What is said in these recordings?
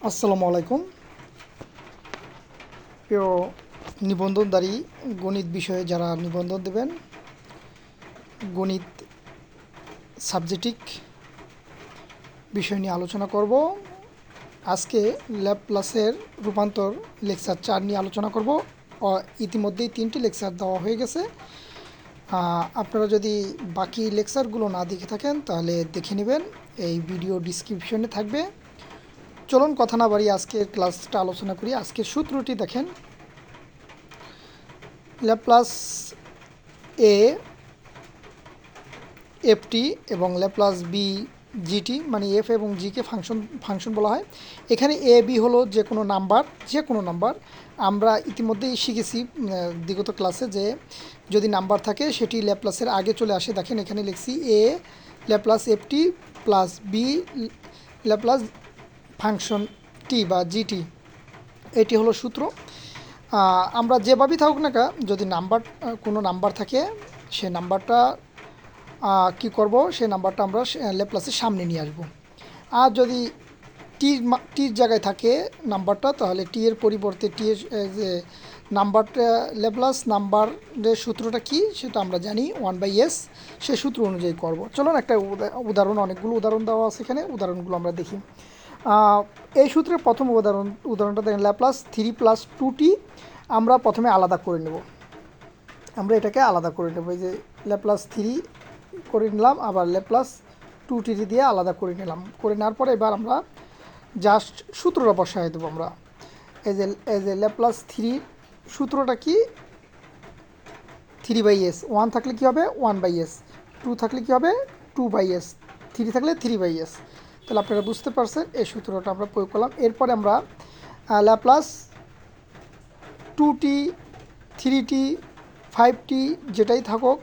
আসসালামু আলাইকুম। প্রিয় নিবন্ধনধারী গণিত বিষয়ে যারা নিবন্ধন দেবেন, গণিত সাবজেক্টিক বিষয় নিয়ে আলোচনা করব। আজকে ল্যাপ্লাসের রূপান্তর লেকচার 4 নিয়ে আলোচনা করব। ইতিমধ্যেই 3টি লেকচার দেওয়া হয়ে গেছে। আপনারা যদি বাকি লেকচারগুলো না দেখে থাকেন তাহলে দেখে নেবেন, এই ভিডিও ডিসক্রিপশনে থাকবে। চলুন কথা না বাড়িয়ে আজকের ক্লাসটা আলোচনা করি। আজকের সূত্রটি দেখেন, ল্যাপ্লাস এ এফটি এবং ল্যাপ্লাস বি জিটি, মানে এফ এবং জিকে ফাংশন বলা হয়। এখানে এ বি হলো যে কোনো নাম্বার। আমরা ইতিমধ্যেই শিখেছি বিগত ক্লাসে যে যদি নাম্বার থাকে সেটি ল্যাপ্লাসের আগে চলে আসে। দেখেন এখানে লিখছি a Laplace f t plus b Laplace function টি বা জিটি, এটি হলো সূত্র। আমরা যেভাবেই থাকুক না যদি কোনো নাম্বার থাকে, সে নাম্বারটা কি করব, সেই নাম্বারটা আমরা ল্যাপ্লাসের সামনে নিয়ে আসব। আর যদি টির জায়গায় থাকে নাম্বারটা, তাহলে টি এর পরিবর্তে টি এর যে নাম্বারটা, ল্যাপ্লাস নাম্বারের সূত্রটা কি সেটা আমরা জানি 1/s, সেই সূত্র অনুযায়ী করব। চলুন একটা উদাহরণ, অনেকগুলো উদাহরণ দেওয়া আছে এখানে, উদাহরণগুলো আমরা দেখি। এই সূত্রের প্রথম উদাহরণটা দেখেন, ল্যাপ্লাস 3 + 2t আমরা প্রথমে আলাদা করে নেব। আমরা এটাকে আলাদা করে নেব, এই যে ল্যাপ্লাস 3 করে নিলাম, আবার ল্যাপ্লাস 2t দিয়ে আলাদা করে নিলাম। করে নেওয়ার পরে এবার আমরা জাস্ট সূত্রটা বসাই দেবো। আমরা এই যে ল্যাপ্লাস 3 সূত্রটা কি, 3/s। 1 থাকলে কি হবে 1/s, 2 থাকলে কি হবে 2/s, 3 থাকলে 3/s। তাহলে আপনারা বুঝতে পারছেন, এই সূত্রটা আমরা প্রয়োগ করলাম। এরপরে আমরা ল্যাপ্লাস 2t 3t 5t যেটাই থাকুক,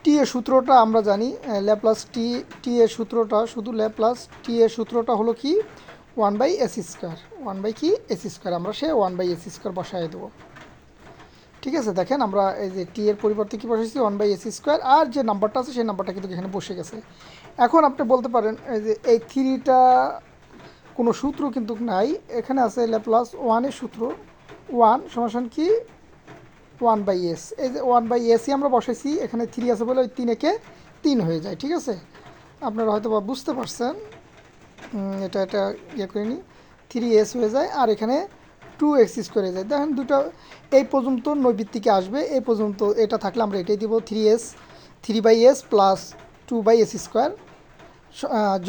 টি এর সূত্রটা আমরা জানি, ল্যাপ্লাস টি এর সূত্রটা, শুধু ল্যাপ্লাস টি এর সূত্রটা হলো কি 1/s², 1/s²। আমরা সে 1/s² বসায় দেবো। ঠিক আছে, দেখেন আমরা এই যে টি এর পরিবর্তে কি বসেছি 1/s², আর যে নাম্বারটা আছে সেই নাম্বারটা কিন্তু এখানে বসে গেছে। এখন আপনি বলতে পারেন এই যে এই 3টা কোনো সূত্র কিন্তু নাই, এখানে আছে ল্যাপ্লাস 1 সূত্র, 1 সমান কি 1/s। এই যে 1/sই আমরা বসাইছি, এখানে 3 আছে বলে ওই 3 একে 3 হয়ে যায়। ঠিক আছে, আপনারা হয়তো বা বুঝতে পারছেন। এটা ইয়ে করে নিই, 3s হয়ে যায়, আর এখানে 2x² হয়ে যায়। দেখেন দুটো এই পর্যন্ত নৈবিত্তিকে আসবে, এই পর্যন্ত এটা থাকলে আমরা এটাই দিব 3/s প্লাস 2/s²।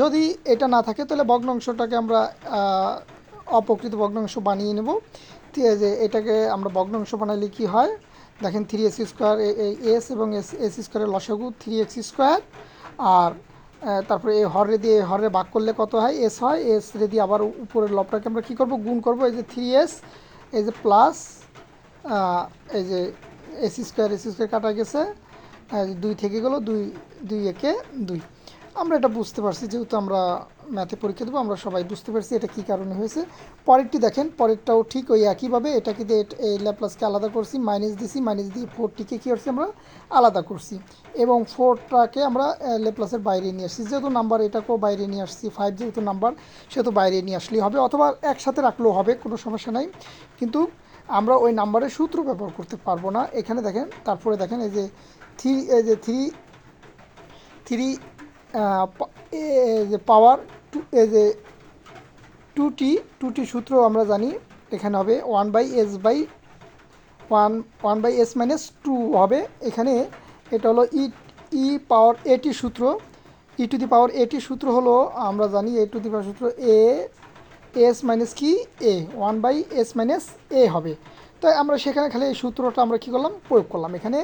যদি এটা না থাকে তাহলে ভগ্নাংশটাকে আমরা অপ্রকৃত ভগ্নাংশ বানিয়ে নেব। যে এটাকে আমরা ভগ্নাংশ বানালে কি হয়, দেখেন 3s², এস এবং s² লসাগু 3x², আর তারপরে এই হরে দিয়ে হরে ভাগ করলে কত হয়, এস হয়। এস দিয়ে আবার উপরের লবটাকে আমরা কী করব, গুণ করব। এই যে 3s, এই যে প্লাস এই যে s² কাটা গেছে, 2 থেকে গেল, 2 একে 2। আমরা এটা বুঝতে পারছি, যেহেতু আমরা ম্যাথে পরীক্ষা দেবো, আমরা সবাই বুঝতে পারছি এটা কী কারণে হয়েছে। পরেরটি দেখেন, পরেরটাও ঠিক ওই একইভাবে, এটাকে দিয়ে এই ল্যাপ্লাসকে আলাদা করছি, মাইনাস দিছি, মাইনাস দিয়ে 4টিকে কী করছি আমরা আলাদা করছি, এবং 4টাকে আমরা ল্যাপ্লাসের বাইরে নিয়ে আসছি। যেহেতু নাম্বার এটাকেও বাইরে নিয়ে আসছি, 5 যেহেতু নাম্বার সেহেতু বাইরে নিয়ে আসলেই হবে, অথবা একসাথে রাখলেও হবে, কোনো সমস্যা নাই। কিন্তু আমরা ওই নাম্বারের সূত্র ব্যবহার করতে পারবো না। এখানে দেখেন, তারপরে দেখেন এই যে থ্রি যে পাওয়ার এই যে 2t সূত্র আমরা জানি, এখানে হবে 1/s−2 হবে। এখানে এটা হলো ই পাওয়ার এটি সূত্র, ই টু দি পাওয়ার সূত্র হলো, আমরা জানি এ টু দি পাওয়ার সূত্র এস মাইনাস কি এ, 1/s−a হবে। তাই আমরা সেখানে খালি এই সূত্রটা আমরা কী করলাম, প্রয়োগ করলাম। এখানে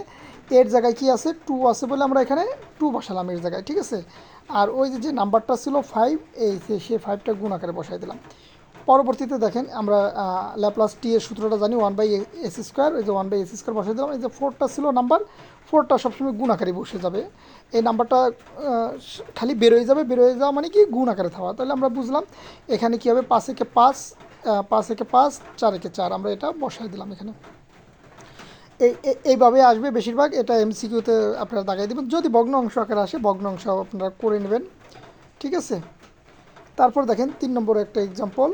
এর জায়গায় কি আছে 2 আছে বলে আমরা এখানে 2 বসালাম এর জায়গায়। ঠিক আছে, আর ওই যে নাম্বারটা ছিল 5, সেই 5টা গুণ আকারে বসাই দিলাম। পরবর্তীতে দেখেন আমরা ল্যাপ্লাস টি এর সূত্রটা জানি 1/s², ওই যে 1/s² বসাই দিলাম। এই যে 4টা ছিল নাম্বার, 4টা সবসময় গুণ আকারে বসে যাবে। এই নাম্বারটা খালি বেরোয় যাওয়া মানে কি গুণ আকারে থাকা। তাহলে আমরা বুঝলাম এখানে কী হবে, 5 একে 5, 5 একে 5, 4 একে 4, আমরা এটা বসাই দিলাম এখানে। এইভাবে আসবে বেশিরভাগ, এটা এমসিকিউতে আপনারা দাগাই দেবেন। যদি ভগ্ন অংশ আকারে আসে, ভগ্ন অংশ আপনারা করে নেবেন। ঠিক আছে, তারপর দেখেন 3 নম্বর একটা এক্সাম্পল,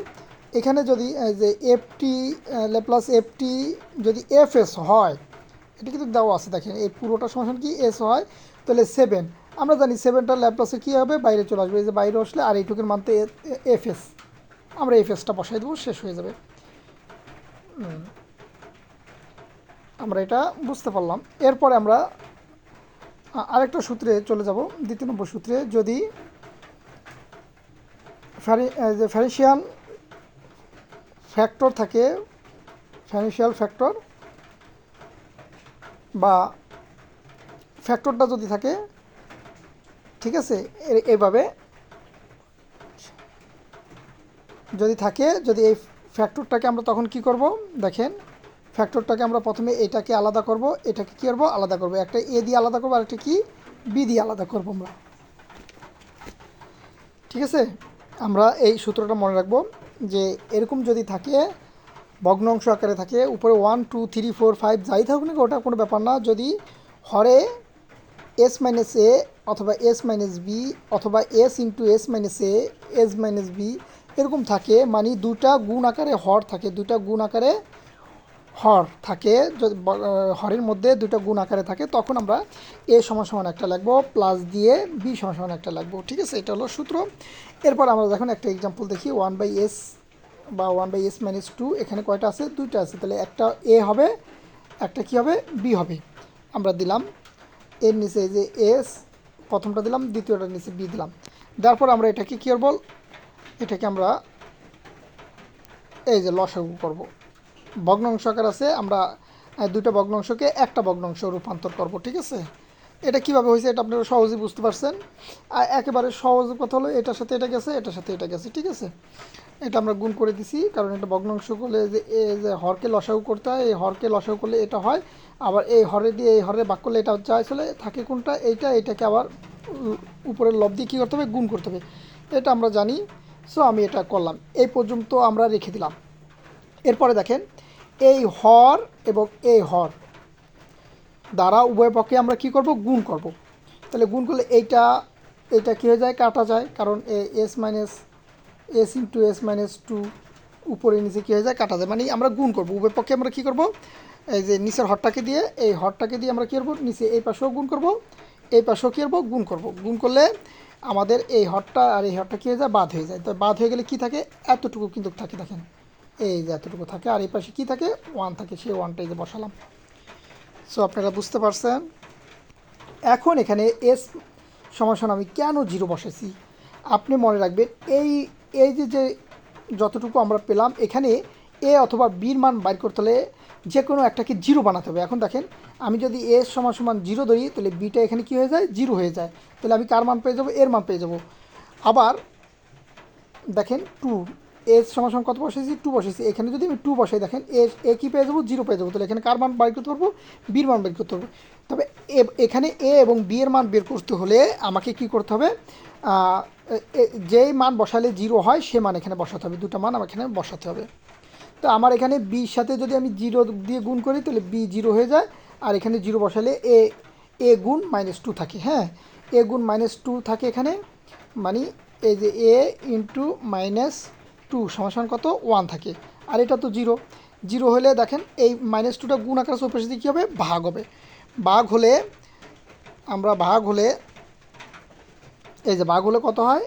এখানে যদি যে এফটি ল্যাপ্লাস এফটি যদি এফ এস হয়, এটা কিন্তু দেওয়া আছে, দেখেন এই পুরোটা সমান কি এস হয়, তাহলে 7, আমরা জানি 7টার ল্যাপ্লাসে কী হবে, বাইরে চলে আসবে, এই যে বাইরে আসলে আর এইটুকুর মানতে এফ এস, আমরা এফ এসটা বসাই দেবো, শেষ হয়ে যাবে। আমরা এটা বুঝতে পারলাম। এরপরে আমরা আরেকটা সূত্রে চলে যাব, 2 নম্বর সূত্রে। যদি যে ফ্যারেন্সিয়াল ফ্যাক্টর থাকে, ফ্যারেন্সিয়াল ফ্যাক্টর বা ফ্যাক্টরটা যদি থাকে, ঠিক আছে, এইভাবে যদি থাকে, যদি এই ফ্যাক্টরটাকে আমরা তখন কি করব, দেখেন ফ্যাক্টরটাকে আমরা প্রথমে এটাকে আলাদা করব, এটাকে কী করবো আলাদা করব, একটা এ দিয়ে আলাদা করবো আর একটা কি বি দিয়ে আলাদা করবো আমরা, ঠিক আছে। আমরা এই সূত্রটা মনে রাখবো যে এরকম যদি থাকে, ভগ্নাংশ আকারে থাকে, উপরে 1 2 3 4 5 যাই থাকুক না, ওটা কোনো ব্যাপার না, যদি হরে এস মাইনাস এ অথবা এস মাইনাস বি অথবা S into S minus A S minus B এরকম থাকে, মানে দুটা গুণ আকারে হর থাকে, দুটা গুণ আকারে হর থাকে, যদি হরের মধ্যে দুটো গুণ আকারে থাকে, তখন আমরা এ সমান সমান একটা লাগবো প্লাস দিয়ে বি সমান সমান একটা লাগবো, ঠিক আছে। এটা হলো সূত্র। এরপর আমরা দেখুন একটা এক্সাম্পল দেখি, 1/s বা 1/s মাইনাস 2, এখানে কয়টা আছে, দুইটা আছে, তাহলে একটা এ হবে, একটা কি হবে, বি হবে। আমরা দিলাম এর নিচে যে এস প্রথমটা দিলাম, দ্বিতীয়টার নিচে বি দিলাম, তারপর আমরা এটাকে কী করবো, এটাকে আমরা এই যে লসাগু করব, ভগ্নাংশ আকার আছে, আমরা দুইটা ভগ্নাংশকে একটা ভগ্নাংশ রূপান্তর করব, ঠিক আছে। এটা কিভাবে হয়েছে এটা আপনারা সহজেই বুঝতে পারছেন। আর একেবারে সহজ কথা হলো, এটার সাথে এটা গেছে, এটার সাথে এটা গেছে, ঠিক আছে। এটা আমরা গুণ করে দিছি, কারণ এটা ভগ্নাংশ করলে যে যে হরকে লসাগু করতে হয়, এই হরকে লসাগু করলে এটা হয়, আবার এই হরে দিয়ে এই হরে ভাগ করলে এটা হচ্ছে আসলে থাকে কোনটা, এইটা, এটাকে আবার উপরের লব দিয়ে কী করতে হবে, গুণ করতে হবে, এটা আমরা জানি। সো আমি এটা করলাম, এই পর্যন্ত আমরা রেখে দিলাম। এরপরে দেখেন এই হর এবং এই হর দ্বারা উভয় পক্ষে আমরা কি করব, গুণ করব। তাহলে গুণ করলে এইটা এটা কী হয়ে যায়, কাটা যায়, কারণ S minus S into S minus 2 উপরে নিচে কী হয়ে যায়, কাটা যায়, মানে আমরা গুণ করব উভয় পক্ষে। আমরা কী করব, এই যে নিচের হরটাকে দিয়ে এই হরটাকে দিয়ে আমরা কী করবো, নিচে এই পাশেও গুণ করব, এই পাশেও কী করবো, গুণ করব। গুণ করলে আমাদের এই হরটা আর এই হরটা কী হয়ে যায়, বাদ হয়ে যায়। তো বাদ হয়ে গেলে কী থাকে, এতটুকু কিন্তু থাকে, দেখেন এই যে এতটুকু থাকে, আর এই পাশে কী থাকে, 1 থাকে, সেই 1টাই যে বসালাম। সো আপনারা বুঝতে পারছেন। এখন এখানে এস সমান আমি কেন 0 বসেছি, আপনি মনে রাখবেন এই এই যে যে যতটুকু আমরা পেলাম, এখানে এ অথবা বির মান বাইর করতে হলে যে কোনো একটাকে 0 বানাতে হবে। এখন দেখেন আমি যদি এস সমান 0 ধরি, তাহলে বিটা এখানে কী হয়ে যায়, 0 হয়ে যায়, তাহলে আমি কার মান পেয়ে যাবো, এর মান পেয়ে যাবো। আবার দেখেন 2, এস সমান কত বসেছি, 2 বসেছি, এখানে যদি আমি 2 বসাই, দেখেন এ কী পেয়ে যাবো, 0 পেয়ে যাবো, তাহলে এখানে কার মান বের করতে পারবো, বির মান বের করতে পারবো। তবে এখানে এ এবং বি এর মান বের করতে হলে আমাকে কি করতে হবে, যেই মান বসালে 0 হয় সে মান এখানে বসাতে হবে, দুটো মান আমার এখানে বসাতে হবে। তো আমার এখানে বির সাথে যদি আমি 0 দিয়ে গুণ করি, তাহলে বি 0 হয়ে যায়, আর এখানে 0 বসালে এ গুণ -2 থাকে, হ্যাঁ, এ গুণ -2 থাকে এখানে, মানে এই যে এ ইন্টু -2 সমান কত, 1 থাকে, আর এটা তো 0, 0 হলে দেখেন এই -2টা গুণ আকারে চৌপাশ দিয়ে কী হবে, ভাগ হবে। ভাগ হলে আমরা ভাগ হলে এই যে ভাগ হলে কত হয়,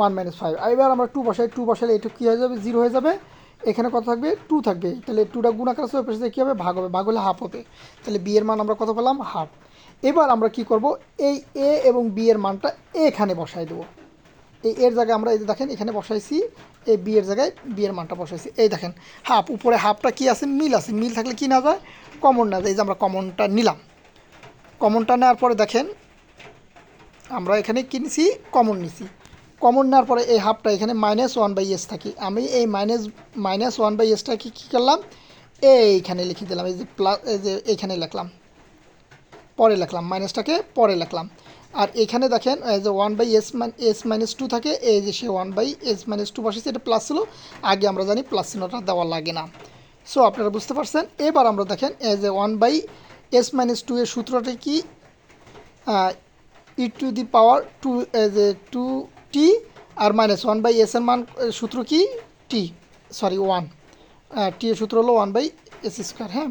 1 - 5। এবার আমরা 2 বসাই, 2 বসালে এটা কী হয়ে যাবে, 0 হয়ে যাবে, এখানে কত থাকবে, 2 থাকবে, তাহলে 2টা গুণ আকারে চৌপাশ দিয়ে কী হবে, ভাগ হবে, ভাগ হলে হাফ হবে, তাহলে বি এর মান আমরা কত পেলাম, হাফ। এবার আমরা কি করব, এই এ এবং বি এর মানটা এখানে বসাই দেবো, এই এর জায়গায় আমরা এই যে দেখেন এখানে বসাইছি, এই বি এর জায়গায় বি এর মানটা বসাইছি, এই দেখেন হাফ, উপরে হাফটা কি আছে, মিল আছে, মিল থাকলে কি না যায়, কমন না যায়, এই যে আমরা কমনটা নিলাম। কমনটা নেওয়ার পরে দেখেন আমরা এখানে কি নিছি, কমন নিছি। কমন নেওয়ার পরে এই হাফটা এখানে -1/s থাকি, আমি এই -1/sটাকে কী করলাম, এইখানে লিখে দিলাম, এই যে প্লাস, এই যে এইখানে লিখলাম, পরে লিখলাম, মাইনাসটাকে পরে লিখলাম। আর এখানে দেখেন এই যে 1/s-2 থাকে, এই যে সে 1/s-2 বসেছে, এটা প্লাস ছিল, আগে আমরা জানি প্লাস চিহ্নটা দেওয়া লাগে না। সো আপনারা বুঝতে পারছেন। এবার আমরা দেখেন এই যে 1/s-2 এর সূত্রটা কি, e⁻², এই যে 2t আর -1/s এর মান সূত্র কি, t², টি, সরি 1, টি এর সূত্র হলো 1/s²। হ্যাঁ,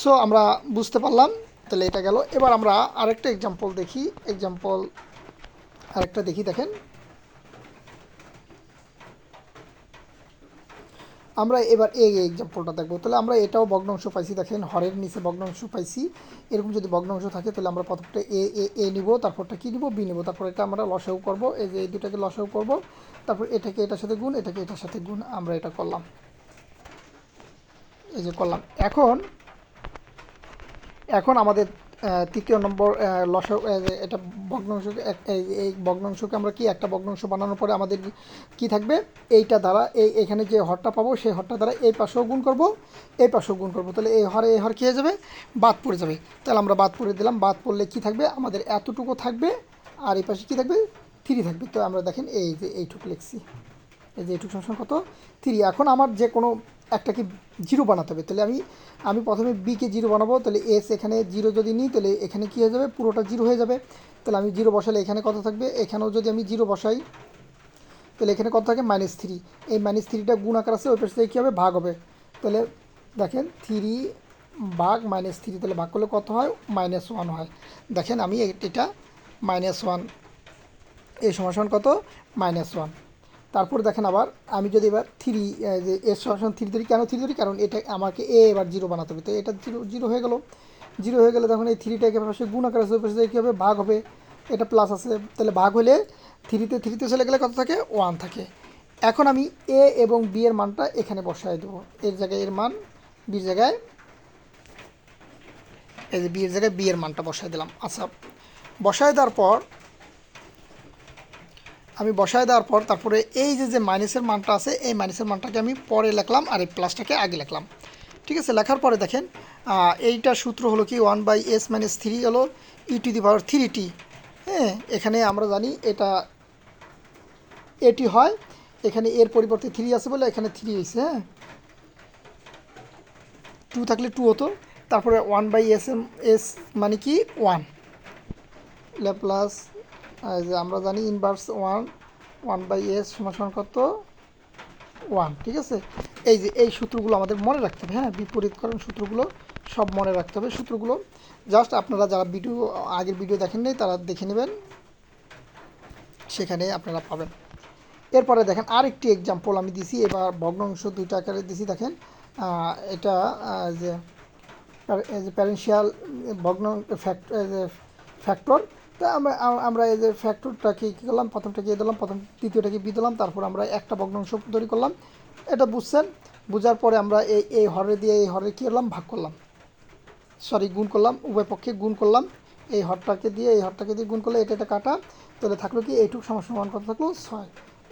সো আমরা বুঝতে পারলাম, তাহলে এটা গেল। এবার আমরা আরেকটা এক্সাম্পল দেখি, আরেকটা দেখি। দেখেন আমরা এবার এই এক্সাম্পলটা দেখবো। তাহলে আমরা এটাও ভগ্নাংশ পাইছি, দেখেন হরের নিচে ভগ্নাংশ পাইছি। এরকম যদি ভগ্নাংশ থাকে তাহলে আমরা প্রথমটা এ নিব, তারপরটা কী নিব, বি নিব, তারপর এটা আমরা লসাগু করব, এই যে এই দুটাকে লসাগু করব, তারপর এটাকে এটার সাথে গুণ, এটাকে এটার সাথে গুণ, আমরা এটা করলাম, এই যে করলাম। এখন আমাদের তৃতীয় নম্বর লসাগু, এটা ভগ্নাংশ, এই ভগ্নাংশকে আমরা কি একটা ভগ্নাংশ বানানোর পরে আমাদের কি থাকবে, এইটা দ্বারা এখানে যে হরটা পাবো সেই হরটা দ্বারা এই পাশেও গুণ করব, এই পাশেও গুণ করব, তাহলে এই হর কী হয়ে যাবে, বাদ পড়ে যাবে। তাহলে আমরা বাদ পড়ে দিলাম, বাদ পড়লে কি থাকবে, আমাদের এতটুকু থাকবে, আর এই পাশে কী থাকবে, 3 থাকবে। তো আমরা দেখেন এই যে এইটুকু লিখছি, এই যে এইটুকু সমান কত, 3। এখন আমার যে কোনো একটাকে জিরো বানাতে হবে, তাহলে আমি প্রথমে বিকে জিরো বানাবো, তাহলে এস এখানে জিরো যদি নিই তাহলে এখানে কী হয়ে যাবে, পুরোটা জিরো হয়ে যাবে। তাহলে আমি জিরো বসালে এখানে কত থাকবে, এখানেও যদি আমি জিরো বসাই তাহলে এখানে কত থাকে, -3। এই -3টা গুণ আকার আছে, ওই পাশে কী হবে, ভাগ হবে। তাহলে দেখেন 3 ভাগ -3, তাহলে ভাগ করলে কত হয়, -1 হয়। দেখেন আমি এটা -1, এই সমান কত, -1। তারপর দেখেন আবার আমি যদি এবার 3, যে এর সমান 3 ধরি, কেন 3 ধরি, কারণ এটা আমাকে এবার জিরো বানাতে হবে। তো এটা জিরো জিরো হয়ে গেল, জিরো হয়ে গেলে তখন এই 3টাকে পাশে গুণ আকার আছে, পাশে কী হবে, ভাগ হবে। এটা প্লাস আছে, তাহলে ভাগ হলে 3তে চলে গেলে কত থাকে, 1 থাকে। এখন আমি এ এবং বি এর মানটা এখানে বসায় দেবো, এর জায়গায় এর মান, বির জায়গায়, এই যে বি এর জায়গায় বি এর মানটা বসায় দিলাম। আচ্ছা, বসায় দেওয়ার পর তারপরে এই যে মাইনাসের মানটা আছে, এই মাইনাসের মানটাকে আমি পরে লিখলাম, আর এই প্লাসটাকে আগে লিখলাম। ঠিক আছে, লেখার পরে দেখেন এইটা সূত্র হলো কি, 1/s-3 হলো e⁻3t। হ্যাঁ, এখানে আমরা জানি এটা এটি হয়, এখানে এর পরিবর্তে 3 আছে বলে এখানে 3 হয়েছে। হ্যাঁ, 2 থাকলে 2 হতো। তারপরে 1/s মানে কি, 1 ল্যাপ্লাস, যে আমরা জানি ইনভার্স 1/s সমান কত, 1। ঠিক আছে, এই যে এই সূত্রগুলো আমাদের মনে রাখতে হবে। হ্যাঁ, বিপরীতকরণ সূত্রগুলো সব মনে রাখতে হবে। সূত্রগুলো জাস্ট আপনারা যারা আগের ভিডিও দেখেন নাই তারা দেখে নেবেন, সেখানে আপনারা পাবেন। এরপরে দেখেন আরেকটি এক্সাম্পল আমি দিছি, এবার ভগ্নাংশ দুইটা আকারে দিছি। দেখেন এটা যে প্যারেন্সিয়াল ফ্যাক্টর। তা আমরা এই যে ফ্যাক্টরটাকে কী করলাম, প্রথমটাকে এ দিলাম, দ্বিতীয়টাকে বি দিলাম, তারপর আমরা একটা ভগ্নাংশ তৈরি করলাম। এটা বুঝছেন, বোঝার পরে আমরা এই হরে দিয়ে এই হরে কী করলাম, ভাগ করলাম, সরি গুণ করলাম, উভয় পক্ষে গুণ করলাম। এই হরটাকে দিয়ে এই হরটাকে দিয়ে গুণ করলে এটা কাটা, তাহলে থাকলো কি, এইটুক সমান কত থাকলো, 6।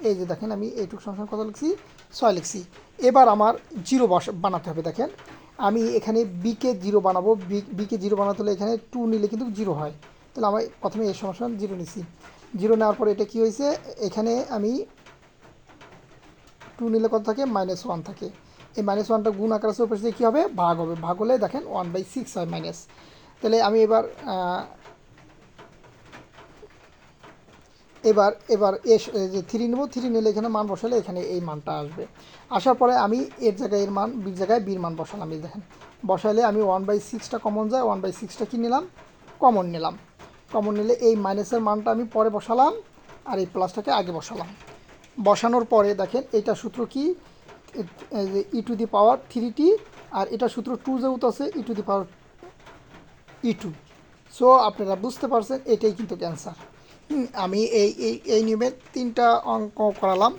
এই যে দেখেন আমি এইটুক সমান কত লিখছি, 6 লিখছি। এবার আমার জিরো বানাতে হবে। দেখেন আমি এখানে বিকে জিরো বানাবো, বিকে জিরো বানাতে হলে এখানে 2 নিলে কিন্তু জিরো হয়। তাহলে আমি প্রথমে এর সমান জিরো নিছি, জিরো নেওয়ার পরে এটা কী হয়েছে, এখানে আমি 2 নিলে কত থাকে, -1 থাকে। এই -1টা গুণ আকার আছে, উপরে কী হবে, ভাগ হবে। ভাগ হলে দেখেন 1/6 হয় মাইনাস। তাহলে আমি এবার যে 3 নেব, 3 নিলে এখানে মান বসালে এখানে এই মানটা আসবে। আসার পরে আমি এর জায়গায় এর মান, বির জায়গায় বির মান বসালাম। এই দেখেন বসাইলে আমি 1/6টা কমন যায়, 1/6টা কি নিলাম, কমন নিলাম। কমন নিলে এই মাইনাসের মানটা আমি পরে বসালাম, আর এই প্লাসটাকে আগে বসালাম। বসানোর পরে দেখেন এইটা সূত্র কি, e⁻3t, আর এটা সূত্র 2 যেহেতু আছে, e⁻2। সো আপনারা বুঝতে পারছেন, এটাই কিন্তু ক্যান্সার। আমি এই নিয়মে 3টা অঙ্ক করালাম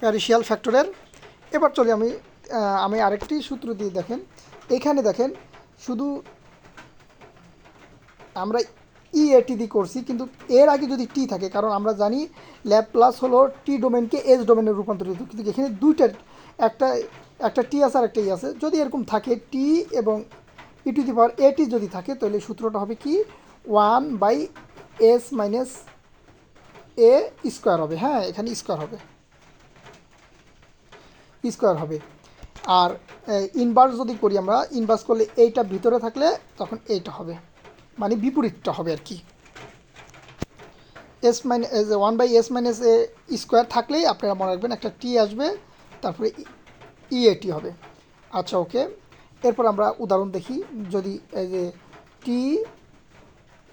প্যারিশিয়াল ফ্যাক্টরের। এবার চলে আমি আরেকটি সূত্র দিয়ে, দেখেন এখানে দেখেন শুধু আমরা ইএটি দিয়ে করছি, কিন্তু এর আগে যদি টি থাকে, কারণ আমরা জানি ল্যাপ্লাস হলো টি ডোমেনকে এস ডোমেনে রূপান্তরিত, কিন্তু এখানে দুইটা, একটা টি আছে আর একটা ই আছে। যদি এরকম থাকে টি এবং e⁻at যদি থাকে, তাহলে সূত্রটা হবে কি, 1/s-a² হবে। হ্যাঁ, এখানে স্কোয়ার হবে। আর ইনভার্স যদি করি, আমরা ইনভার্স করলে এইটা ভিতরে থাকলে তখন এইটা হবে, মানে বিপরীতটা হবে আর কি। এস মাইনাস 1/s মাইনাস এ স্কোয়ার থাকলেই আপনারা মনে রাখবেন একটা টি আসবে, তারপরে ইএটি হবে। আচ্ছা ওকে, এরপর আমরা উদাহরণ দেখি। যদি এই যে টি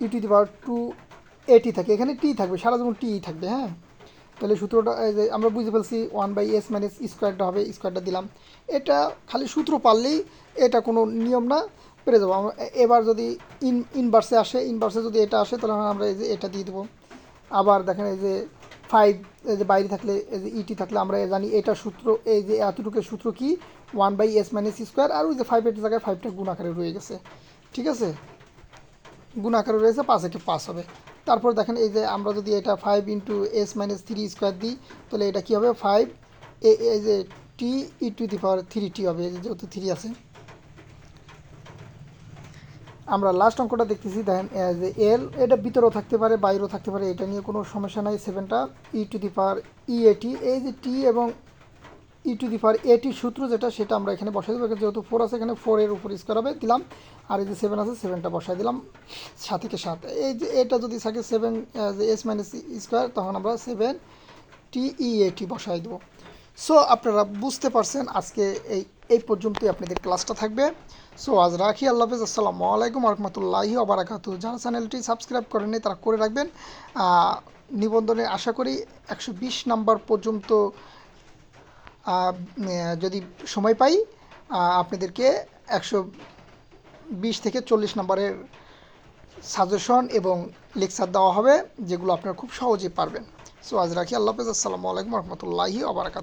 e⁻²at থাকে, এখানে টি থাকবে, সারা জীবন টি থাকবে। হ্যাঁ, তাহলে সূত্রটা এই যে আমরা বুঝতে পারছি 1/s মাইনাস স্কোয়ারটা হবে, স্কোয়ারটা দিলাম। এটা খালি সূত্র পারলেই, এটা কোনো নিয়ম না, পেরে যাবো আমরা। এবার যদি ইনভার্সে আসে, ইনভার্সে যদি এটা আসে, তাহলে আমরা এই যে এটা দিয়ে দেবো। আবার দেখেন এই যে 5 এই যে বাইরে থাকলে, এই যে ইটি থাকলে আমরা জানি এটা সূত্র, এই যে এতটুকুর সূত্র কি 1/s মাইনাস স্কোয়ার, আর ওই যে 5 এর জায়গায় 5টা গুণ আকারে রয়ে গেছে। ঠিক আছে, গুণ আকারে রয়েছে, 5 একে 5 হবে। তারপর দেখেন এই যে আমরা যদি এটা 5 × s−3 স্কোয়ার দিই, তাহলে এটা কী হবে 5 এই যে t e⁻³ হবে, এই যে যেহেতু 3 আছে। আমরা লাস্ট অঙ্কটা দেখতেছি, দেখেন যে এল, এটা ভিতরেও থাকতে পারে বাইরেও থাকতে পারে, এটা নিয়ে কোনো সমস্যা নাই। 7টা e⁻eat, এই যে টি এবং e⁻at সূত্র যেটা, সেটা আমরা এখানে বসাই দেবো। যেহেতু 4 আছে, এখানে 4 এর উপর স্কোয়ার হবে, দিলাম। আর এই যে 7 আছে, 7টা বসাই দিলাম, 7 থেকে 7। এই যে এটা যদি থাকে 7 s মাইনাস স্কোয়ার, তখন আমরা 7 TEAT বসাই দেবো। সো আপনারা বুঝতে পারছেন, আজকে এই পর্যন্তই আপনাদের ক্লাসটা থাকবে। সো আজ রাখি, আল্লাহ হাফেজ, আসসালামু আলাইকুম রহমতুল্লাহি ওবারাকাতুহু। যারা চ্যানেলটি সাবস্ক্রাইব করেননি তারা করে রাখবেন। নিবন্ধনে আশা করি 120 নাম্বার পর্যন্ত যদি সময় পাই, আপনাদেরকে 120 থেকে 40 নম্বরের সাজেশন এবং লেকচার দেওয়া হবে, যেগুলো আপনারা খুব সহজেই পারবেন। সো আজ রাখি, আল্লাহ হাফেজ, আসসালামু আলাইকুম রহমতুল্লাহি ওবারাকাতুহু।